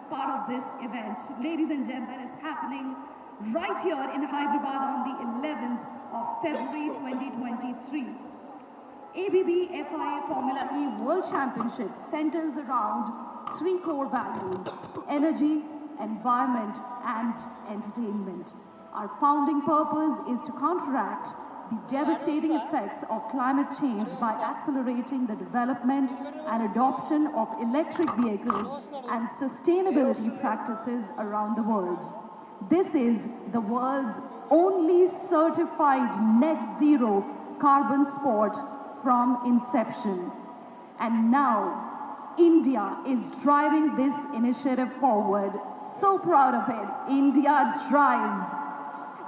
part of this event. Ladies and gentlemen, it's happening right here in Hyderabad on the 11th of February 2023. ABB FIA Formula E World Championship centers around three core values: energy, environment, and entertainment. Our founding purpose is to counteract the devastating effects of climate change by accelerating the development and adoption of electric vehicles and sustainability practices around the world. This is the world's only certified net zero carbon sport from inception. And now, India is driving this initiative forward. So proud of it. India drives.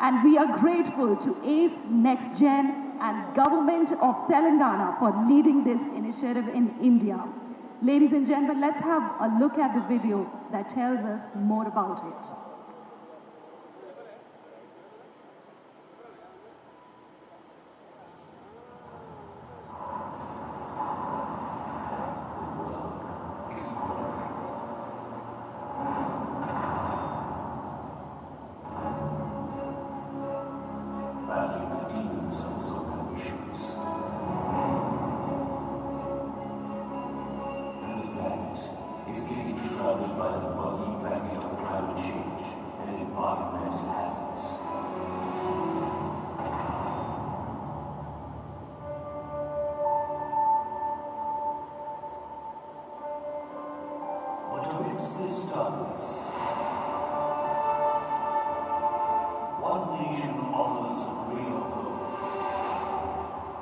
And we are grateful to ACE, Next Gen and Government of Telangana for leading this initiative in India. Ladies and gentlemen, let's have a look at the video that tells us more about it. Is getting shrouded by the murky blanket of climate change and environmental hazards. But amidst this darkness, one nation offers a ray of hope,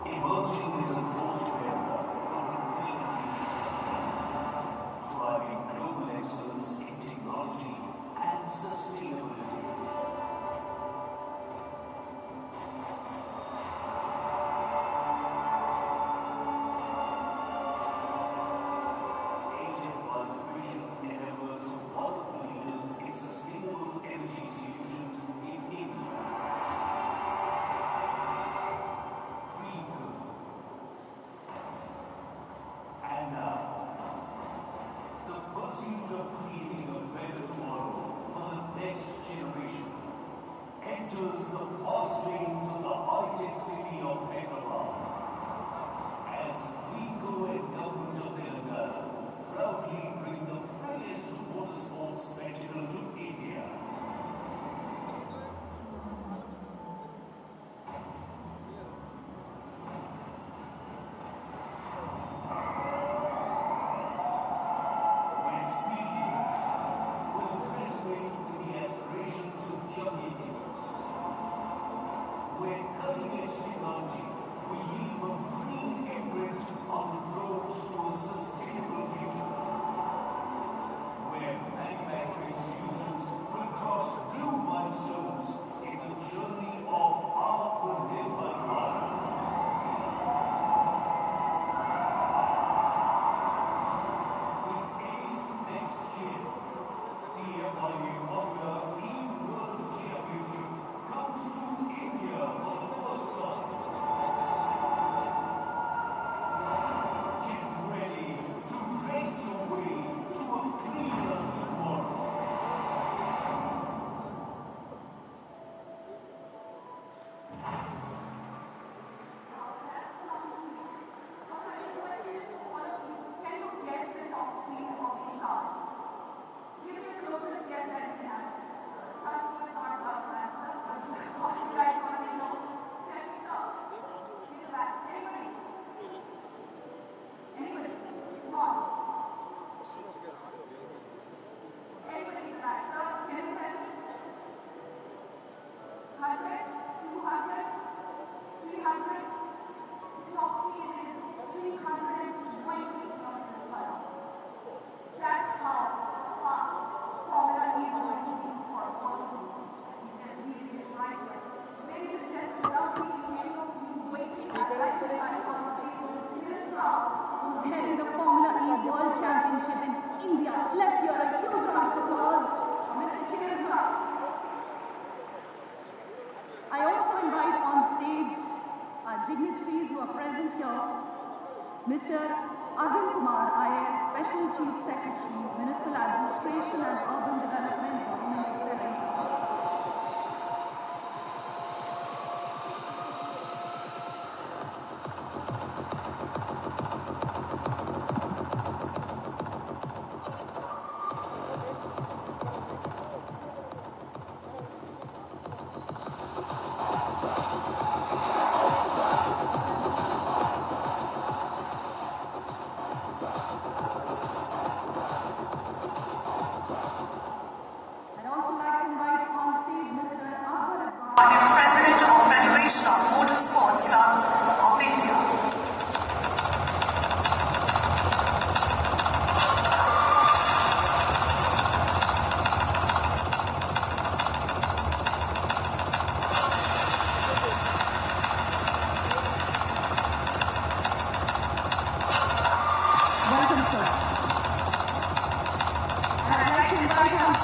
emerging as a torchbearer for a clean future, driving global excellence in technology and sustainability. Aided by the vision and efforts of one of the leaders in sustainable energy solutions in India, Dream Girl,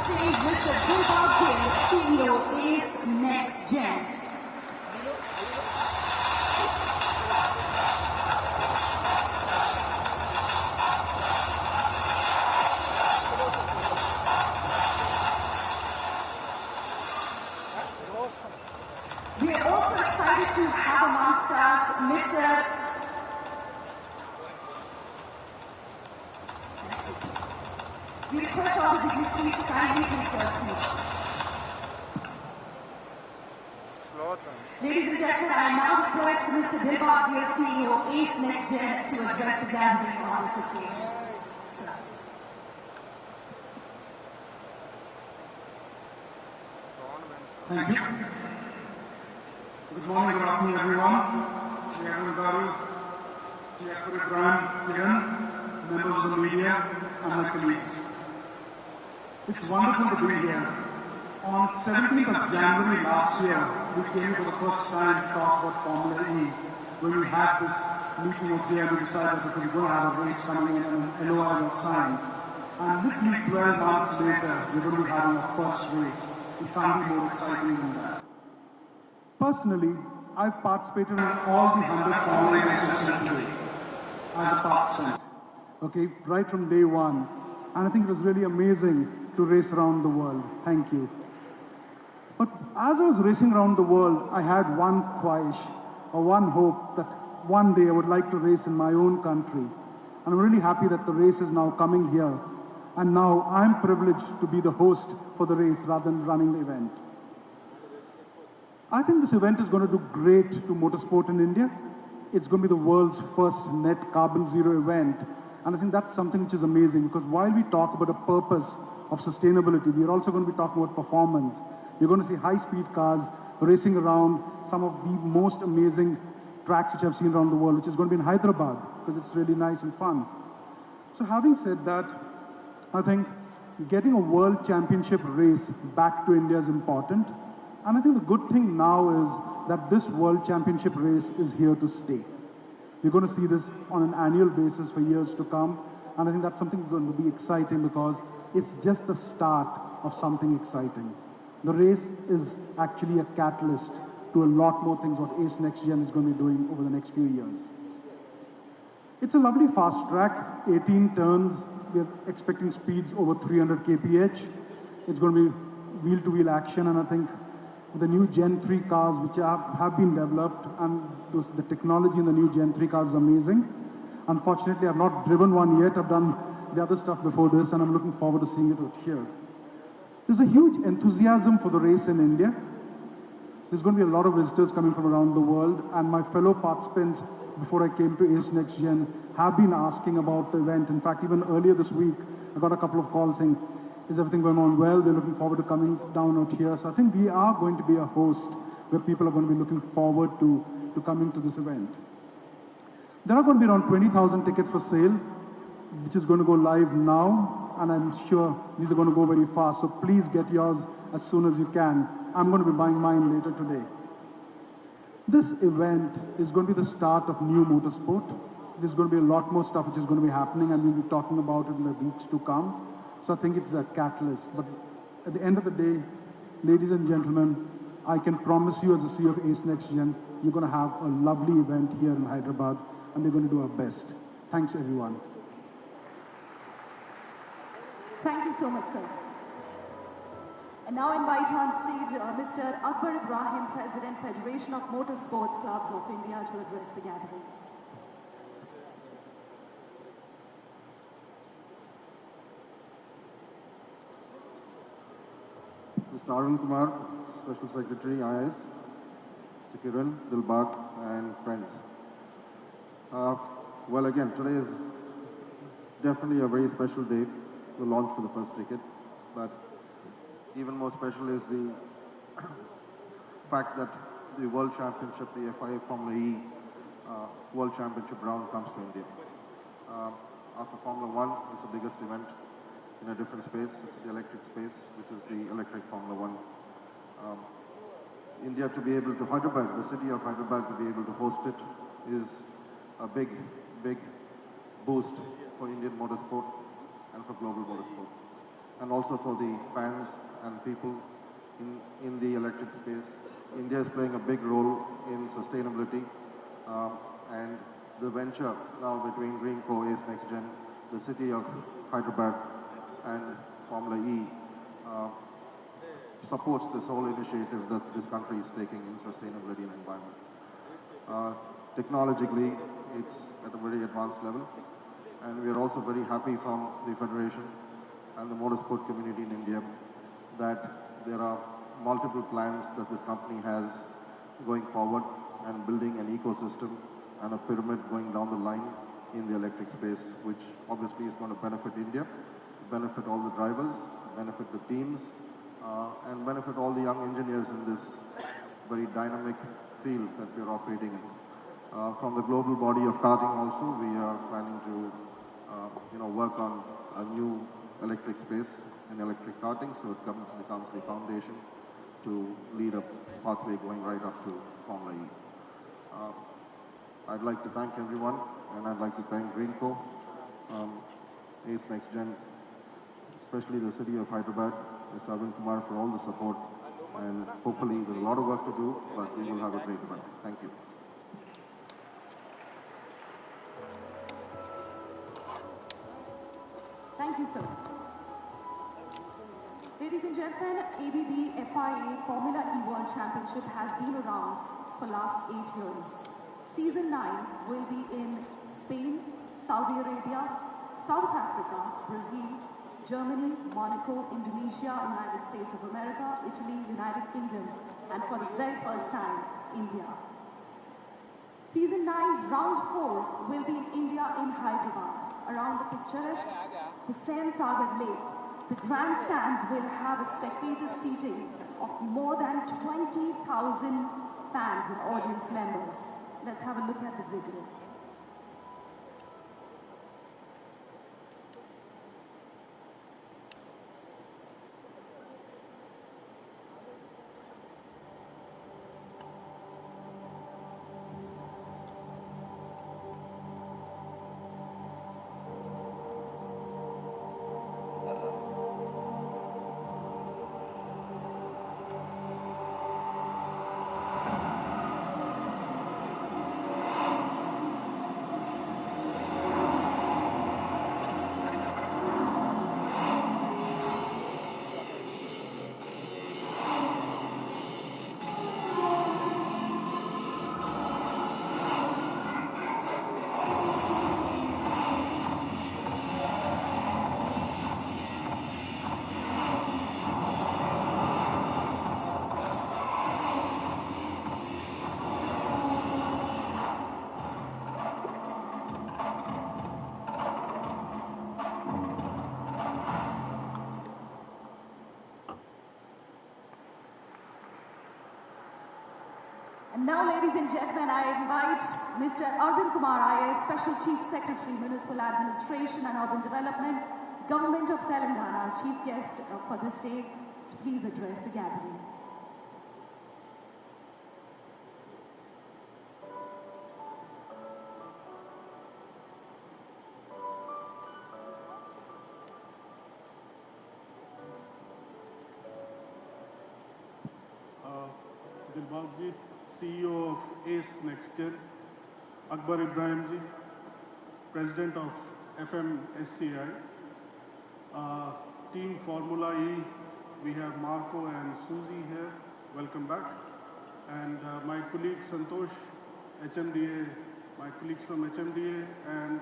stage Mr. Propagate, CEO, Ace Next Gen. We are also excited to have amongst us Mr. We request all the dignitaries kindly take their seats. Ladies and gentlemen, I now request Mr. Propagate, CEO, Ace Next Gen, to address the gathering on this occasion. Sir. Thank you. Good morning, good afternoon, everyone. Chairman Garu, Chairman Brian, Kiran, members of the media, and my colleagues. It's wonderful to be here. On 17th of January last year, we came for the first time to talk about Formula E. When we had this meeting of day, we decided that we were going to have a race coming in and an LOI was signed. And literally 12 months later, we're going to be having our first race. It can't be more exciting than that. Personally, I've participated in all the 100 Formula E races till today as a participant. Okay, right from day one. And I think it was really amazing to race around the world. Thank you. But as I was racing around the world, I had one khwahish, or one hope, that one day I would like to race in my own country. And I'm really happy that the race is now coming here. And now I'm privileged to be the host for the race rather than running the event. I think this event is going to do great to motorsport in India. It's going to be the world's first net carbon zero event. And I think that's something which is amazing, because while we talk about a purpose of sustainability, we're also going to be talking about performance. You're going to see high-speed cars racing around some of the most amazing tracks which I've seen around the world, which is going to be in Hyderabad, because it's really nice and fun. So having said that, I think getting a world championship race back to India is important. And I think the good thing now is that this world championship race is here to stay. We're going to see this on an annual basis for years to come. And I think that's something that's going to be exciting, because it's just the start of something exciting. The race is actually a catalyst to a lot more things what Ace Next Gen is going to be doing over the next few years. It's a lovely fast track, 18 turns. We're expecting speeds over 300 kph. It's going to be wheel-to-wheel action, and I think the new Gen 3 cars which have been developed, and the technology in the new Gen 3 cars is amazing. Unfortunately, I've not driven one yet. I've done the other stuff before this, and I'm looking forward to seeing it out here. There's a huge enthusiasm for the race in India. There's going to be a lot of visitors coming from around the world, and my fellow participants, before I came to Ace Next Gen, have been asking about the event. In fact, even earlier this week, I got a couple of calls saying, is everything going on well? We're looking forward to coming down out here. So I think we are going to be a host where people are going to be looking forward to coming to this event. There are going to be around 20,000 tickets for sale, which is going to go live now. And I'm sure these are going to go very fast. So please get yours as soon as you can. I'm going to be buying mine later today. This event is going to be the start of new motorsport. There's going to be a lot more stuff which is going to be happening, and we'll be talking about it in the weeks to come. So I think it's a catalyst. But at the end of the day, ladies and gentlemen, I can promise you as the CEO of Ace Next Gen, you're going to have a lovely event here in Hyderabad, and we're going to do our best. Thanks, everyone. Thank you so much, sir. And now invite on stage Mr. Akbar Ibrahim, President, Federation of Motorsports Clubs of India, to address the gathering. Mr. Arun Kumar, Special Secretary, IS, Mr. Kiran, Dilbag, and friends. Well, again, today is definitely a very special day, the launch for the first ticket, but even more special is the fact that the World Championship, the FIA Formula E World Championship round comes to India. After Formula 1, it's the biggest event in a different space. It's the electric space, which is the electric Formula 1. India to be able to, Hyderabad, the city of Hyderabad, to be able to host it is a big, big boost for Indian motorsport and for global motorsport. and also for the fans and people in the electric space. India is playing a big role in sustainability, and the venture now between Greenco, Ace Next Gen, the city of Hyderabad and Formula E supports this whole initiative that this country is taking in sustainability and environment. Technologically, it's at a very advanced level, and we are also very happy from the Federation and the motorsport community in India that there are multiple plans that this company has going forward and building an ecosystem and a pyramid going down the line in the electric space, which obviously is going to benefit India, benefit all the drivers, benefit the teams, and benefit all the young engineers in this very dynamic field that we are operating in. From the global body of karting also, we are planning to work on a new electric space in electric karting, so it becomes the foundation to lead a pathway going right up to Formula E. I'd like to thank everyone, and I'd like to thank Greenco, Ace Next Gen, especially the city of Hyderabad, Mr. Arvind Kumar, for all the support, and hopefully there's a lot of work to do, but we will have a great event. Thank you. Thank you, sir. Ladies and gentlemen, ABB FIA Formula E World Championship has been around for last 8 years. Season 9 will be in Spain, Saudi Arabia, South Africa, Brazil, Germany, Monaco, Indonesia, United States of America, Italy, United Kingdom, and for the very first time, India. Season 9's round 4 will be in India in Hyderabad, around the picturesque Hussain Sagar Lake. The grandstands will have a spectator seating of more than 20,000 fans and audience members. Let's have a look at the video. And now, ladies and gentlemen, I invite Mr. Arvind Kumar, IAS Special Chief Secretary, Municipal Administration and Urban Development, Government of Telangana, our chief guest for this day, to please address the gathering. Dilbagji, CEO of Ace Next Gen, Akbar Ibrahimji, President of FMSCI, Team Formula E, we have Marco and Susie here, welcome back, and my colleague Santosh, HMDA, my colleagues from HMDA, and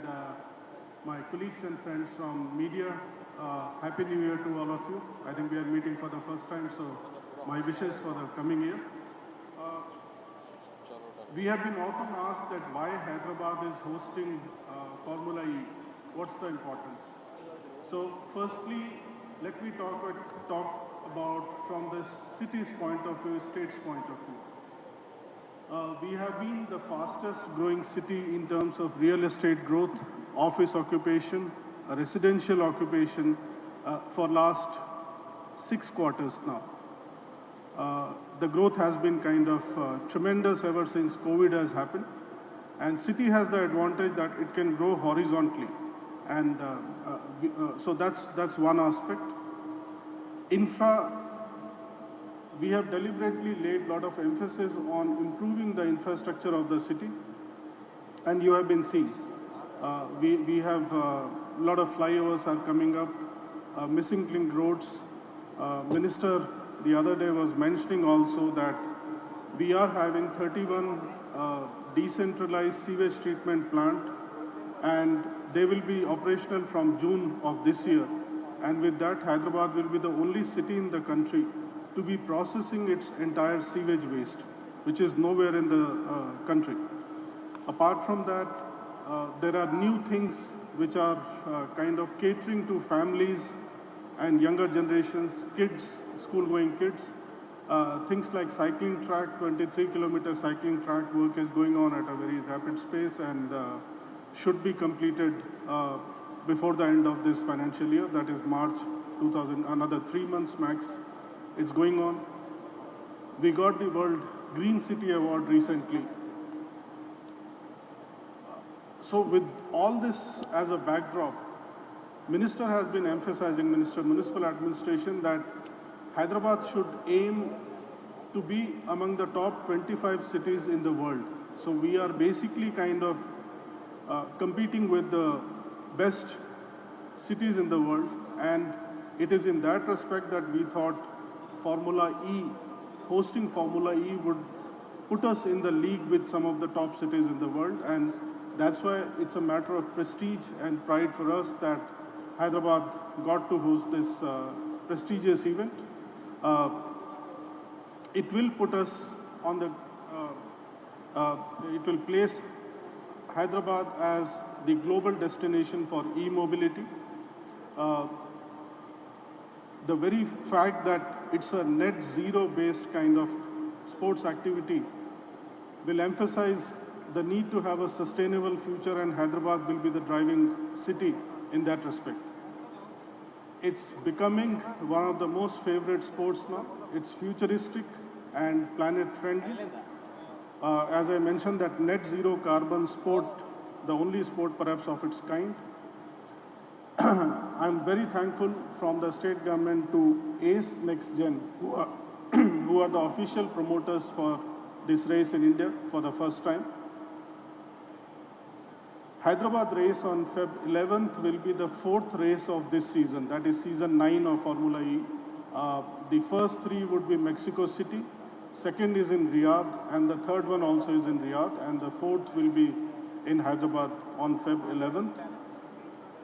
my colleagues and friends from media, Happy New Year to all of you. I think we are meeting for the first time, so my wishes for the coming year. We have been often asked that why Hyderabad is hosting Formula E. What's the importance? So firstly, let me talk about from the city's point of view, state's point of view. We have been the fastest growing city in terms of real estate growth, office occupation, residential occupation for last 6 quarters now. The growth has been kind of tremendous ever since COVID has happened, and city has the advantage that it can grow horizontally, and so that's one aspect. Infra, we have deliberately laid a lot of emphasis on improving the infrastructure of the city, and you have been seeing. We have a lot of flyovers are coming up, missing link roads. Minister the other day was mentioning also that we are having 31 decentralized sewage treatment plant, and they will be operational from June of this year. And with that, Hyderabad will be the only city in the country to be processing its entire sewage waste, which is nowhere in the country. Apart from that, there are new things which are kind of catering to families and younger generations, kids, school-going kids. Things like cycling track, 23-kilometer cycling track work is going on at a very rapid pace and should be completed before the end of this financial year, that is March 2000, another 3 months max. It's going on. We got the World Green City Award recently. So with all this as a backdrop, Minister has been emphasizing, Minister of Municipal Administration, that Hyderabad should aim to be among the top 25 cities in the world. So we are basically kind of competing with the best cities in the world, and it is in that respect that we thought hosting Formula E would put us in the league with some of the top cities in the world, and that's why it's a matter of prestige and pride for us that Hyderabad got to host this prestigious event. It will put us on the, it will place Hyderabad as the global destination for e-mobility. The very fact that it's a net zero based kind of sports activity will emphasize the need to have a sustainable future, and Hyderabad will be the driving city in that respect. It's becoming one of the most favorite sports now. It's futuristic and planet friendly. As I mentioned, that net zero carbon sport, the only sport perhaps of its kind. I'm very thankful from the state government to ACE Next Gen, who are the official promoters for this race in India for the first time. Hyderabad race on Feb 11th will be the 4th race of this season, that is season 9 of Formula E. The first 3 would be Mexico City, second is in Riyadh, and the third one also is in Riyadh, and the 4th will be in Hyderabad on Feb 11th.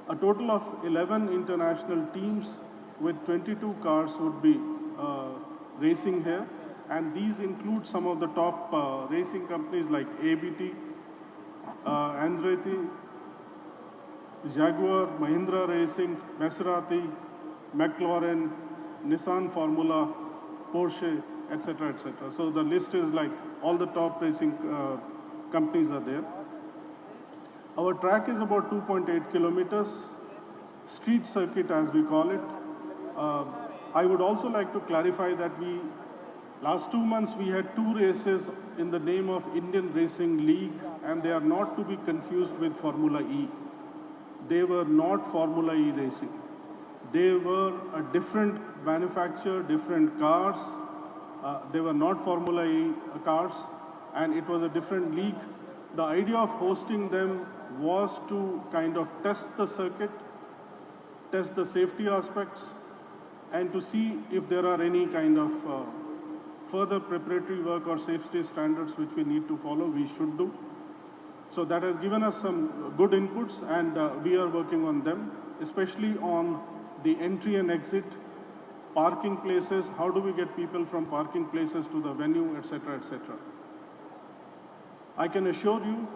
A total of 11 international teams with 22 cars would be racing here, and these include some of the top racing companies like ABB, Andretti, Jaguar, Mahindra Racing, Maserati, McLaren, Nissan Formula, Porsche, etc., etc. So the list is like all the top racing companies are there. Our track is about 2.8 kilometers, street circuit as we call it. I would also like to clarify that last 2 months we had 2 races in the name of Indian Racing League, and they are not to be confused with Formula E. They were not Formula E racing. They were a different manufacturer, different cars. They were not Formula E cars, and it was a different league. The idea of hosting them was to kind of test the circuit, test the safety aspects, and to see if there are any kind of further preparatory work or safety standards which we need to follow, we should do. So that has given us some good inputs, and we are working on them, especially on the entry and exit, parking places, how do we get people from parking places to the venue, etc., etc. I can assure you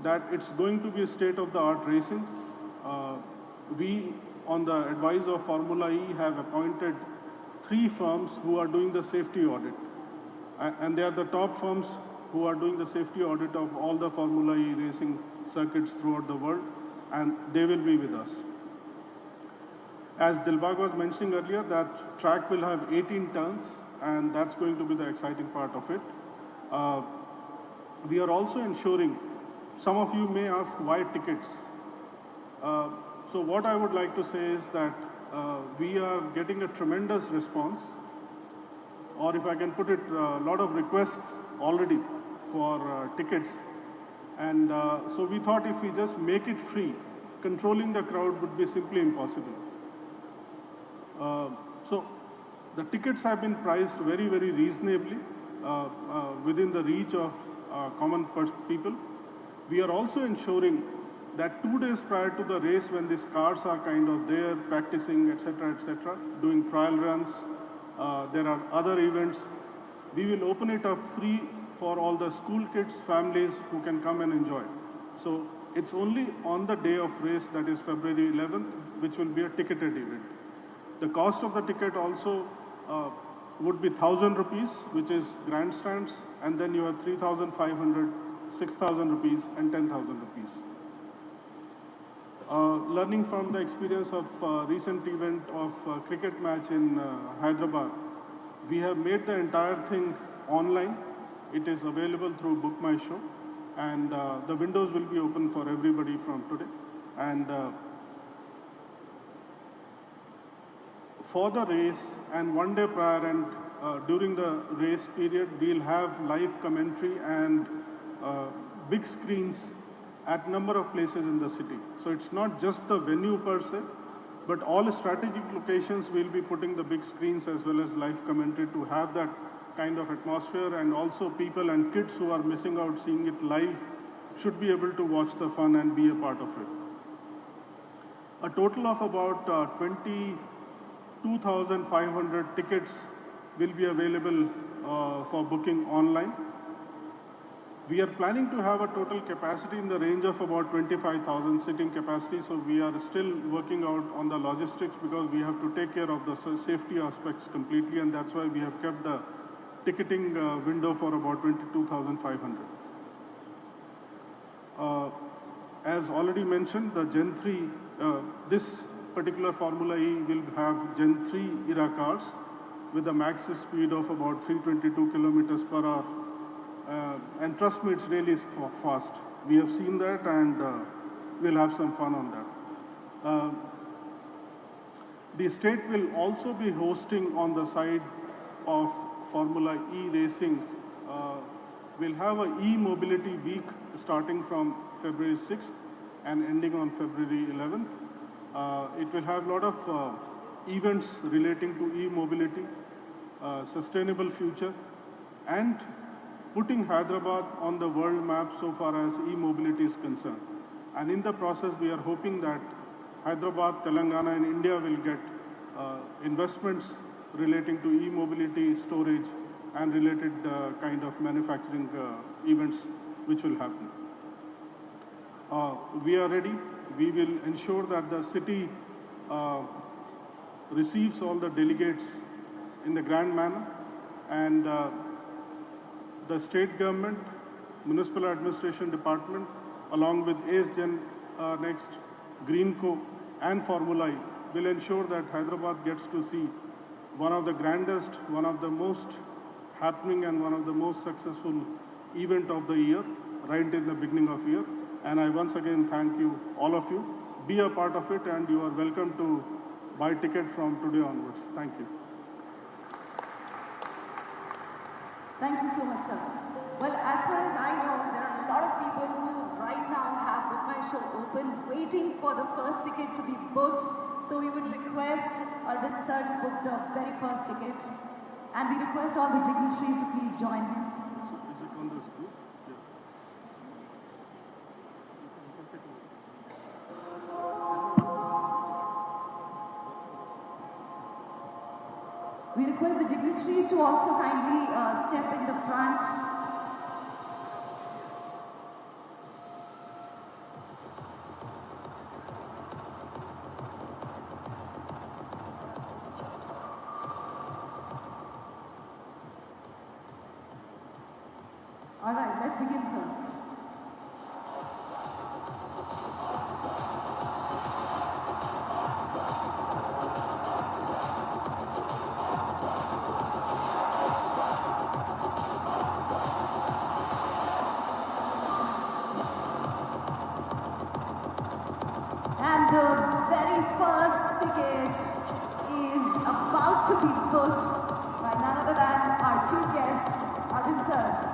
that it's going to be state-of-the-art racing. We, on the advice of Formula E, have appointed 3 firms who are doing the safety audit. And they are the top firms who are doing the safety audit of all the Formula E racing circuits throughout the world, and they will be with us. As Dilbag was mentioning earlier, that track will have 18 turns, and that's going to be the exciting part of it. We are also ensuring, some of you may ask why tickets. So what I would like to say is that we are getting a tremendous response, or if I can put it, a lot of requests already for tickets. And so we thought if we just make it free, controlling the crowd would be simply impossible. So the tickets have been priced very, very reasonably within the reach of common people. We are also ensuring that 2 days prior to the race, when these cars are kind of there practicing, etc., doing trial runs, there are other events, we will open it up free for all the school kids, families who can come and enjoy. So it's only on the day of race, that is February 11th, which will be a ticketed event. The cost of the ticket also would be 1,000 rupees, which is grandstands, and then you have 3,500, 6,000 rupees, and 10,000 rupees. Learning from the experience of recent event of cricket match in Hyderabad, we have made the entire thing online. It is available through Book My Show, and the windows will be open for everybody from today. And for the race and 1 day prior and during the race period, we'll have live commentary and big screens at number of places in the city. So it's not just the venue per se, but all strategic locations will be putting the big screens as well as live commentary to have that kind of atmosphere, and also people and kids who are missing out seeing it live should be able to watch the fun and be a part of it. A total of about 22,500 tickets will be available for booking online. We are planning to have a total capacity in the range of about 25,000 sitting capacity. So we are still working out on the logistics because we have to take care of the safety aspects completely, and that's why we have kept the ticketing window for about 22,500. As already mentioned, the Gen 3, this particular Formula E will have Gen 3 era cars with a max speed of about 322 kilometers per hour. And trust me, it's really fast. We have seen that, and we'll have some fun on that. The state will also be hosting on the side of Formula E racing. We'll have an e-mobility week starting from February 6th and ending on February 11th. It will have a lot of events relating to e-mobility, sustainable future, and putting Hyderabad on the world map so far as e-mobility is concerned. And in the process, we are hoping that Hyderabad, Telangana, and India will get investments relating to e-mobility, storage, and related kind of manufacturing events which will happen. We are ready. We will ensure that the city receives all the delegates in the grand manner, and the state government, municipal administration department, along with ACE Gen Next, Greenco, and Formula E, will ensure that Hyderabad gets to see one of the grandest, one of the most happening, and one of the most successful event of the year, right in the beginning of year. And I once again thank you, all of you. Be a part of it, and you are welcome to buy ticket from today onwards. Thank you. Thank you so much, sir. Well, as far as I know, there are a lot of people who right now have Book My Show open, waiting for the first ticket to be booked. So we would request Arvind sir to book the very first ticket. And we request all the dignitaries to please join him. So is it on this group? Yeah. We request the dignitaries to also kindly step in the front. All right, let's begin, sir. And the very first ticket seat put by none other than our chief guest, Arvind sir.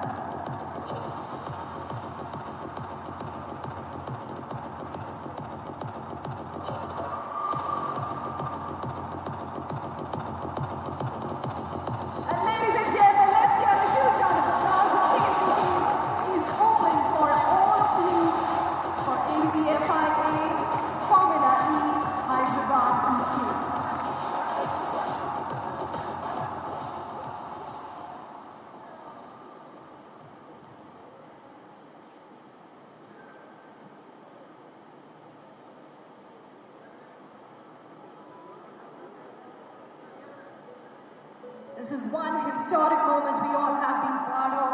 This is one historic moment we all have been part of.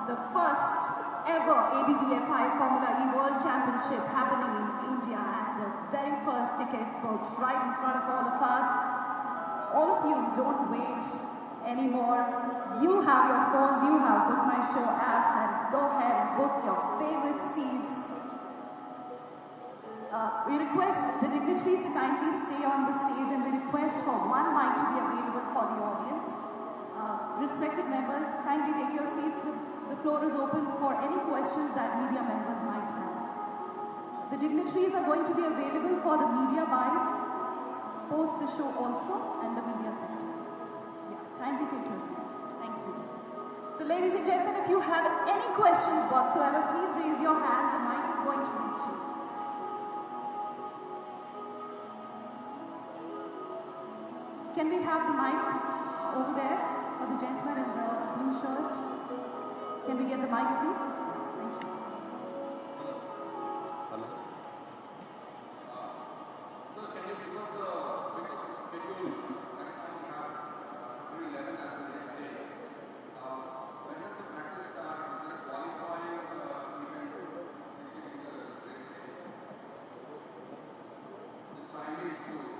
The first ever ABB FIA Formula E World Championship happening in India, and the very first ticket booked right in front of all of us. All of you, don't wait anymore. You have your phones, you have Book My Show apps, and go ahead and book your favorite seats. We request the dignitaries to kindly stay on the stage, and we request for one mic to be available for the audience. Respected members, kindly take your seats. The floor is open for any questions that media members might have. The dignitaries are going to be available for the media bites, post the show also, and the media center. Yeah, kindly take your seats. Thank you. So ladies and gentlemen, if you have any questions whatsoever, please raise your hand. The mic is going to reach you. Can we have the mic over there for the gentleman in the blue shirt? Can we get the mic, please? Thank you. Hello. Sir, can you give us a bit of a schedule? Right now we have 311 as the next day. When does the practice start? Is there a qualifying event preceding the race day? The timings too.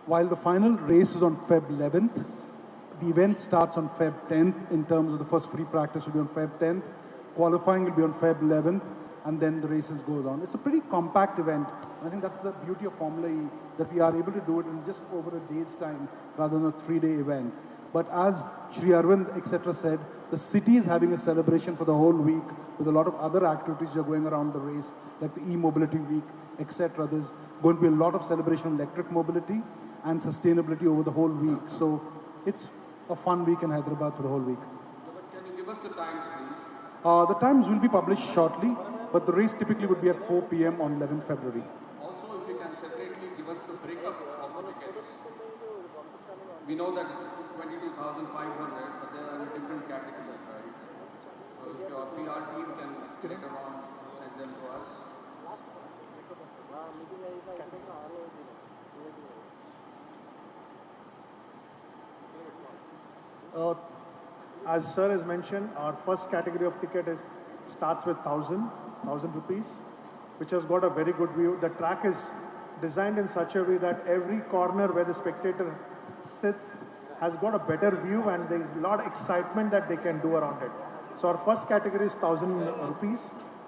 While the final race is on Feb 11th, the event starts on Feb 10th in terms of the first free practice will be on Feb 10th, qualifying will be on Feb 11th, and then the races goes on. It's a pretty compact event. I think that's the beauty of Formula E, that we are able to do it in just over a day's time rather than a 3-day event. But as Shri Arvind, etc. said, the city is having a celebration for the whole week with a lot of other activities that are going around the race, like the e-mobility week, etc. There's going to be a lot of celebration of electric mobility and sustainability over the whole week. So it's a fun week in Hyderabad for the whole week. Yeah, but can you give us the times, please? The times will be published shortly, but the race typically would be at 4 p.m. on 11th February. Also, if you can separately give us the breakup of the tickets. We know that it's 22,500, but there are different categories, right? So if your PR team can later on send them to us. As sir has mentioned, our first category of ticket starts with 1,000 rupees, which has got a very good view. The track is designed in such a way that every corner where the spectator sits has got a better view, and there is a lot of excitement that they can do around it. So our first category is 1,000 rupees,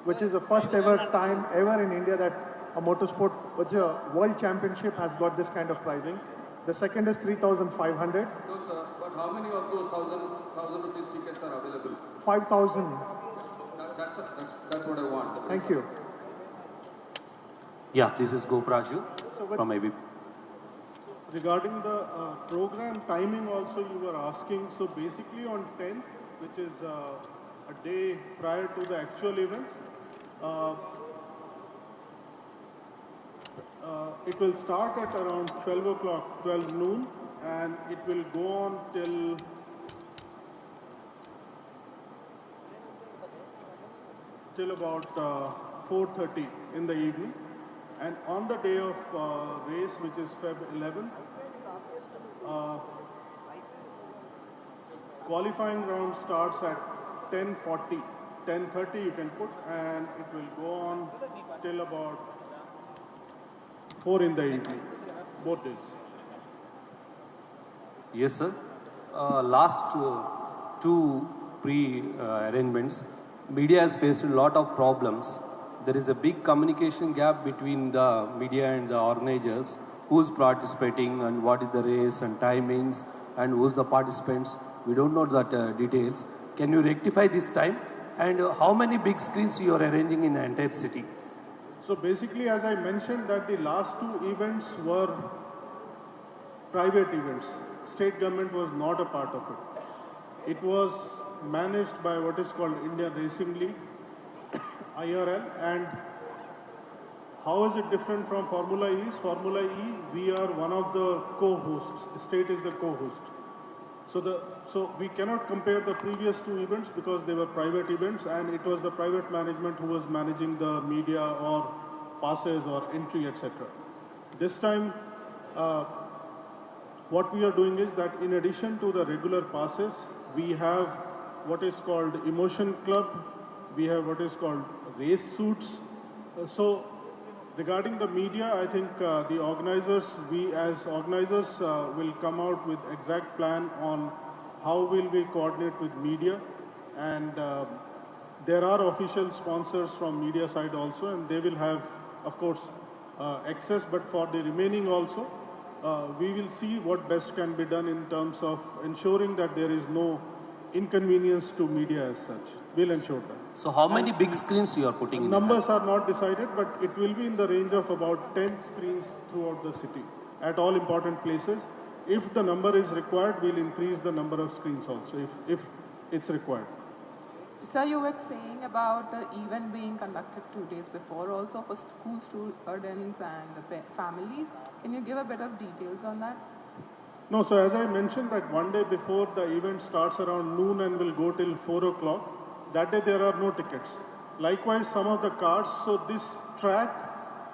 which is the first ever time ever in India that a motorsport, which a world championship has got this kind of pricing. The second is 3,500. No, sir, but how many of those 1,000 rupees tickets are available? 5,000. That's what I want. Thank you. Yeah, this is Gopraju from ABB. Regarding the program timing also you were asking, so basically on 10th, which is a day prior to the actual event, it will start at around 12 o'clock, 12 noon, and it will go on till about 4:30 in the evening. And on the day of race, which is Feb 11th, qualifying round starts at 10:40, 10:30 you can put, and it will go on till about 4 in the evening, both days. Yes, sir. Last two pre-arrangements, media has faced a lot of problems. There is a big communication gap between the media and the organizers. who's participating and what is the race and timings and who's the participants. We don't know that details. Can you rectify this time? And how many big screens you are arranging in the entire city? So basically, as I mentioned, that the last two events were private events. State government was not a part of it. It was managed by what is called Indian Racing League, IRL. And how is it different from Formula E? Formula E, we are one of the co-hosts. State is the co-host. So we cannot compare the previous two events because they were private events, and it was the private management who was managing the media or passes or entry, etc. This time, what we are doing is that in addition to the regular passes, we have what is called Emotion Club, we have what is called race suits. So regarding the media, I think the organizers, we as organizers will come out with exact plan on how will we coordinate with media, and there are official sponsors from media side also, and they will have, of course, access, but for the remaining also, we will see what best can be done in terms of ensuring that there is no inconvenience to media as such. We'll ensure that. So how many big screens you are putting in? Numbers are not decided, but it will be in the range of about 10 screens throughout the city at all important places. If the number is required, we'll increase the number of screens also if it's required. Sir, you were saying about the event being conducted 2 days before also for school students and families. Can you give a bit of details on that? No, so as I mentioned that one day before the event starts around noon and will go till 4 o'clock, that day there are no tickets. Likewise, some of the cars, so this track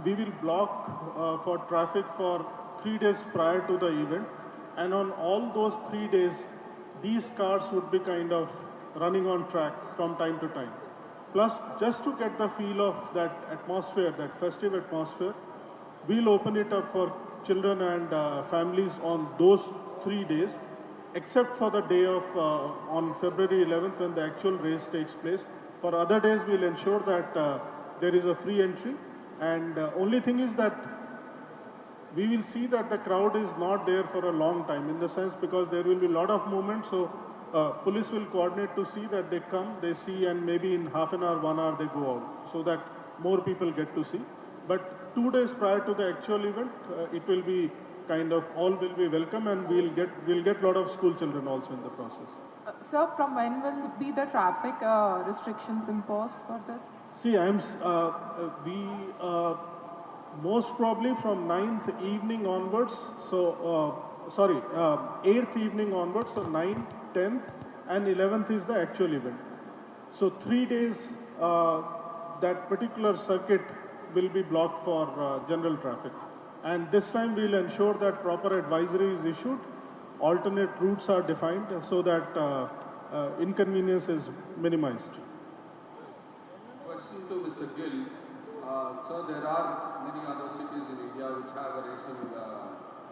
we will block for traffic for 3 days prior to the event, and on all those 3 days, these cars would be kind of running on track from time to time. Plus, just to get the feel of that atmosphere, that festive atmosphere, we'll open it up for children and families on those 3 days, except for the day of on February 11th when the actual race takes place. For other days, we'll ensure that there is a free entry, and only thing is that we will see that the crowd is not there for a long time, in the sense because there will be a lot of movement, so police will coordinate to see that they come, they see, and maybe in half an hour, 1 hour they go out, so that more people get to see. But 2 days prior to the actual event, it will be kind of all will be welcome, and we'll get a lot of school children also in the process. Sir, from when will be the traffic restrictions imposed for this? See, most probably from 9th evening onwards, so 8th evening onwards, so 9th, 10th and 11th is the actual event. So 3 days that particular circuit will be blocked for general traffic. And this time we'll ensure that proper advisory is issued, alternate routes are defined so that inconvenience is minimized. Question to Mr. Gill. Sir, there are many other cities in India which have a racing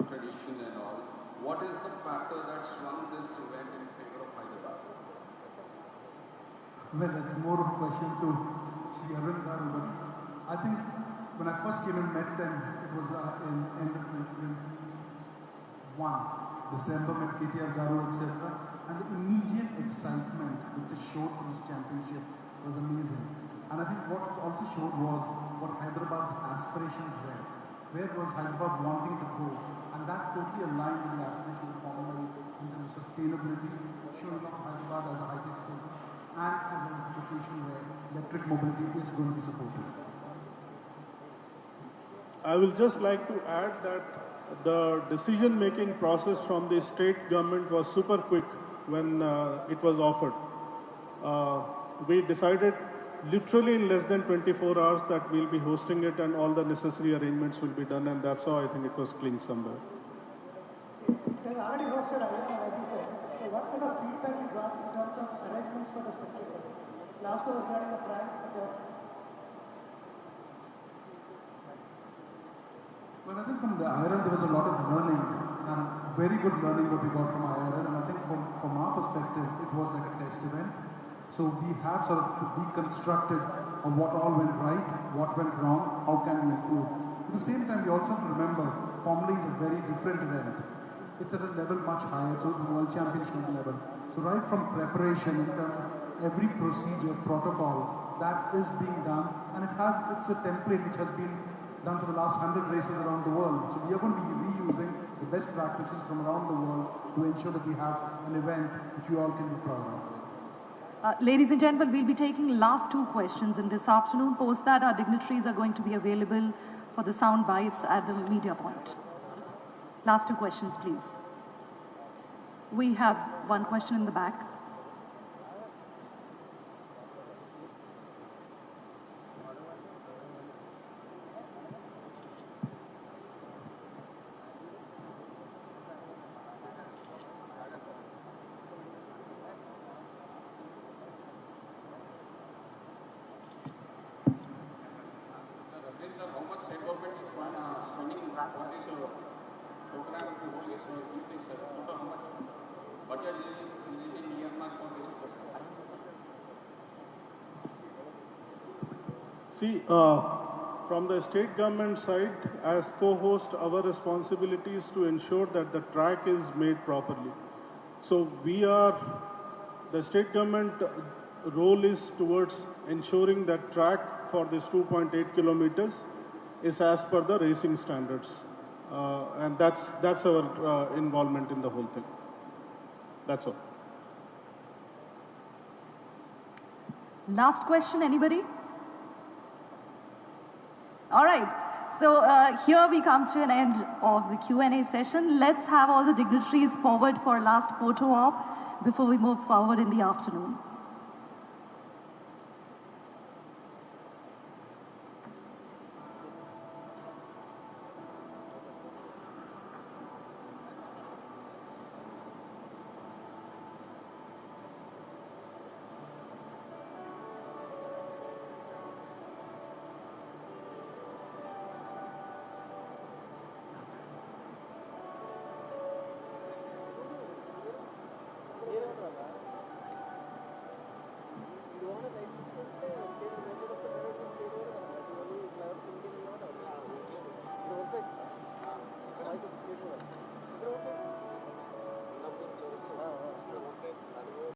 tradition and all. What is the factor that swung this event in favor of Hyderabad? Well, that's more of a question to Sri Arvind Garu, but I think when I first came and met them, it was in 2021, December, met KTR Garu, etc. And the immediate excitement which is showed for this championship was amazing. And I think what it also showed was what Hyderabad's aspirations were. Where was Hyderabad wanting to go? And that totally aligned with the aspiration of Formula E in terms of sustainability, showing off Hyderabad as a high-tech city and as a location where electric mobility is going to be supported. I will just like to add that the decision-making process from the state government was super quick when it was offered. We decided literally in less than 24 hours that we'll be hosting it and all the necessary arrangements will be done, and that's how I think it was clean somewhere. It was already hosted earlier, as you said. So what kind of feedback you got in terms of arrangements for the spectators? And also regarding the track. Well, I think from the IRL there was a lot of learning, and very good learning what we got from IRL, and I think from our perspective it was like a test event. So we have sort of deconstructed on what all went right, what went wrong, how can we improve. At the same time, we also have to remember, Formula E is a very different event. It's at a level much higher, so the World Championship level. So right from preparation in terms of every procedure, protocol, that is being done, and it's a template which has been done for the last 100 races around the world. So we are going to be reusing the best practices from around the world to ensure that we have an event which you all can be proud of. Ladies and gentlemen, we'll be taking last two questions in this afternoon. Post that, our dignitaries are going to be available for the sound bites at the media point. Last two questions, please. We have one question in the back. See, from the state government side, as co-host, our responsibility is to ensure that the track is made properly. So the state government role is towards ensuring that track for this 2.8 kilometers is as per the racing standards. And that's our involvement in the whole thing. That's all. Last question, anybody? All right, so here we come to an end of the Q&A session. Let's have all the dignitaries forward for a last photo op before we move forward in the afternoon.